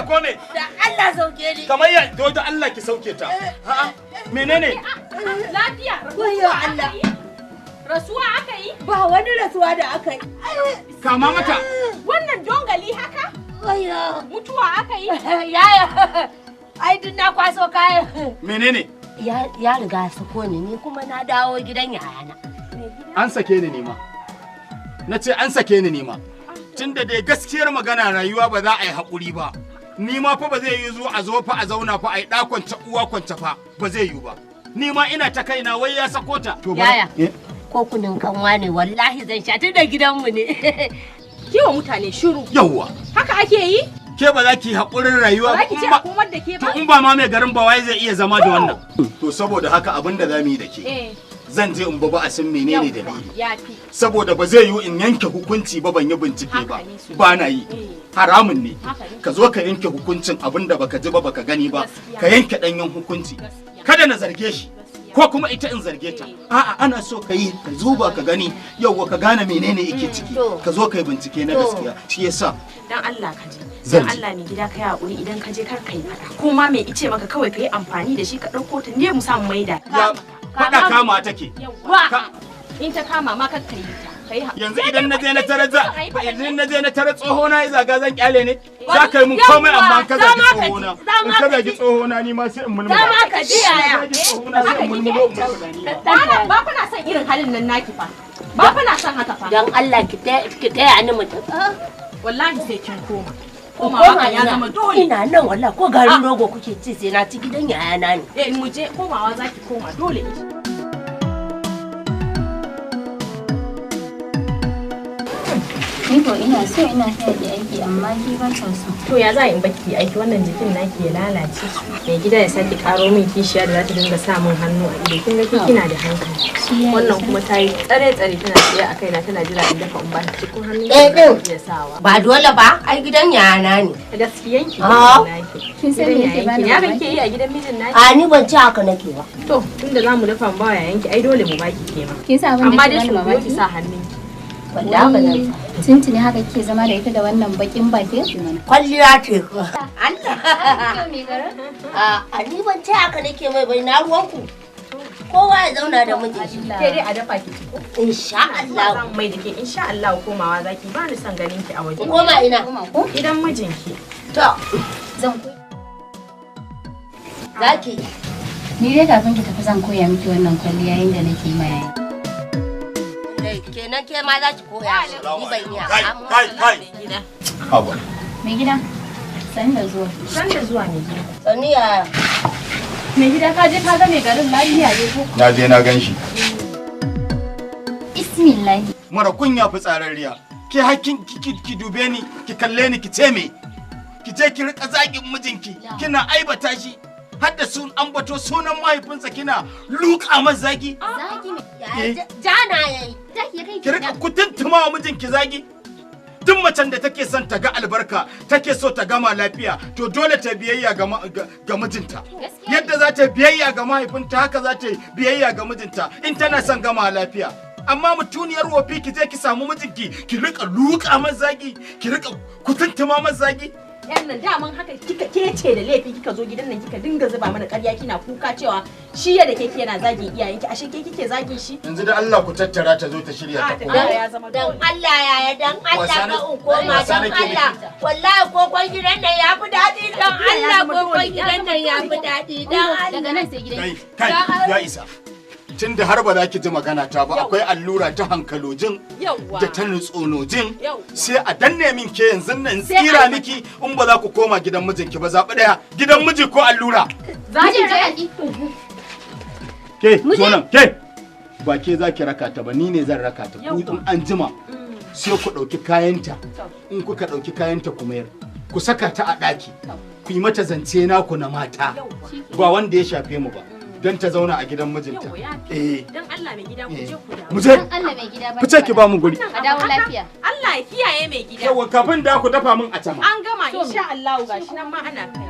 ko me? Da Allah sauke ni. Kamar ya da Allah ki sauke ta. A'a menene? Lafiya. Wayo Allah. Rasuwa aka yi? Ba wani rasuwa da aka yi. Kama mata. Wannan dongali haka? Wayo. Mutuwa aka yi? Yaya. Ai duk na kwaso kayan. Menene? Ya riga ya sako ni kuma na dawo gidan yayana. An sake ni nima. Na ce an sake ni nima. Tunda dai gaskiyar magana rayuwa ba za a yi haƙuri ba. Ni ma fa ba zai yi zo fa a zauna fa a yi ɗakwance uwa kwance fa ba zai yi ba. Ni ma ina ta kaina wai ya sako ta. Yaya. Ko kunin kanwa ne wallahi zan sha tun da gidanmu ne. Kiwa mutane shiru. Yawwa. Haka ake yi? Ke ba za ki haƙurin rayuwa ba. Ba ki ce a komar da ke ba? To in ba ma mai garin ba wai zai iya zama da wannan. To saboda haka abin da za mu yi da ke. Zan je in ba a san menene dalili. Saboda ba zai yiwu in yanke hukunci ba ban yi bincike ba. Ba na yi. Haramun ne. Ka zo ka yanke hukuncin abin da baka ji ba baka gani ba. Ka yanke ɗanyen hukunci. Kada na zarge shi. Ko kuma ita in zarge ta. A'a ana so ka yi ka zuba ka gani yauwa ka gane menene yake ciki. Ka zo ka yi bincike na gaskiya. Shi yasa. Dan Allah ka je. Dan Allah ne gida ka yi hakuri idan ka je kar ka yi fada. Ko ma me ice maka kawai ka yi amfani da shi ka ɗauko ta ne mu samu maida. Faɗa kama take. In ta kama ma kar ka yi ta. Yanzu idan na je na tare idan na je na tare tsoho na yi zaga zan kyale ne za ka yi mun komai amma ka zagi tsoho na in ka zagi tsoho na ni ma sai in mulmula za ka ji yaya ba kuna son irin halin nan naki fa ba kuna son haka fa dan Allah ki taya ni mutum wallahi sai kin koma komawa ya zama dole ina nan wallahi ko garin rogo kuke ci sai na ci gidan yayana ne mu je komawa zaki koma dole Ni ko ina so ina taya ki aiki amma ki ba ta so. To ya za in baki aiki wannan jikin naki ya lalace. Mai gida ya saki karo min kishiya da za ta dinga sa min hannu a ido. Kin ga kina da hankali. Wannan kuma ta yi tsare tana tsaye a kaina tana jira in dafa in ba ta cikin hannun ki ya sawa. Ba dole ba ai gidan yana ne. Gaskiyan ki naki. Kin san me yake bani? Ya kake yi a gidan mijin naki? A ni ban ci haka nake ba. To tunda zamu dafa mu ba yayanki ai dole mu baki kema. Kin sa abin da amma dai shi ki sa hannunki. Wallahi ba zan tuntuni haka kike zama da ita da wannan bakin bakin? Kwalliya ce ko. Allah. A ni ban ci haka nake mai bai na ruwanku. Kowa ya zauna da miji. Ke dai a dafa ki ci. Insha Allah. Zan mai da ke insha Allah komawa zaki ba ni son ganin ki a waje. Koma ina. Gidan mijinki. To. Zan Zaki. Ni dai kafin ki tafi zan koya miki wannan kwalliya yayin da nake mai. Kenan ke ma za ki koya ni ban iya. Kai. Haba. Mai gida. San da zuwa. San da zuwa ne gida. Sani ya. Mai gida ka je ka ga mai garin lafiya ne ko? Na je na gan shi. Bismillah. Mara kunya fitsararriya. Ke hakkin ki dube ni ki kalle ni ki ce me? Ki je ki rika zagin mijinki kina aibata shi. Hadda sun ambato sunan mahaifinsa kina luka masa zagi. Zagi me? Jana yayi. Ki rika kutuntuma wa mijinki zagi. Duk macen da take son ta ga albarka, take so ta gama lafiya, to dole ta biyayya ga mijinta. Yadda za ta biyayya ga mahaifinta, haka za ta biyayya ga mijinta in tana son gama lafiya. Amma mutuniyar wofi ki je ki samu mijinki, ki rika luka masa zagi, ki rika kutuntuma masa zagi. Yan nan daman haka kika kece da laifi kika zo gidan nan kika dinga zuba mana ƙarya kina kuka cewa shi yadda keke yana zagin iyayenki ashe ke kike zagin shi yanzu da Allah ku tattara ta zo ta shirya ta koma dan Allah yaya dan Allah ka in koma dan Allah wallahi kokon gidan nan ya fi daɗi dan Allah kokon gidan nan ya fi daɗi dan Allah daga nan sai gidan. Kai ya isa tunda har ba za ki ji magana ta ba akwai allura ta hankalojin da ta nutsonojin sai a danne min ke yanzu nan tsira miki in ba za ku koma gidan mijinki ba zaɓi ɗaya gidan miji ko allura. Ke zo nan ke ba ke za ki raka ta ba ni ne zan raka ta ku in an jima sai ku ɗauki kayanta in kuka ɗauki kayanta ku mayar ku saka ta a ɗaki ku yi mata zance naku na mata ba wanda ya shafe mu ba. Don ta zauna a gidan mijinta. Don Allah mai gida ku je ku dawo. Mu je. Dan Allah mai gida ba. Fice ki ba mu guri. A dawo lafiya. Allah ya kiyaye mai gida. Yawa kafin da ku dafa min a tama. An gama insha Allah gashi nan ma ana kai.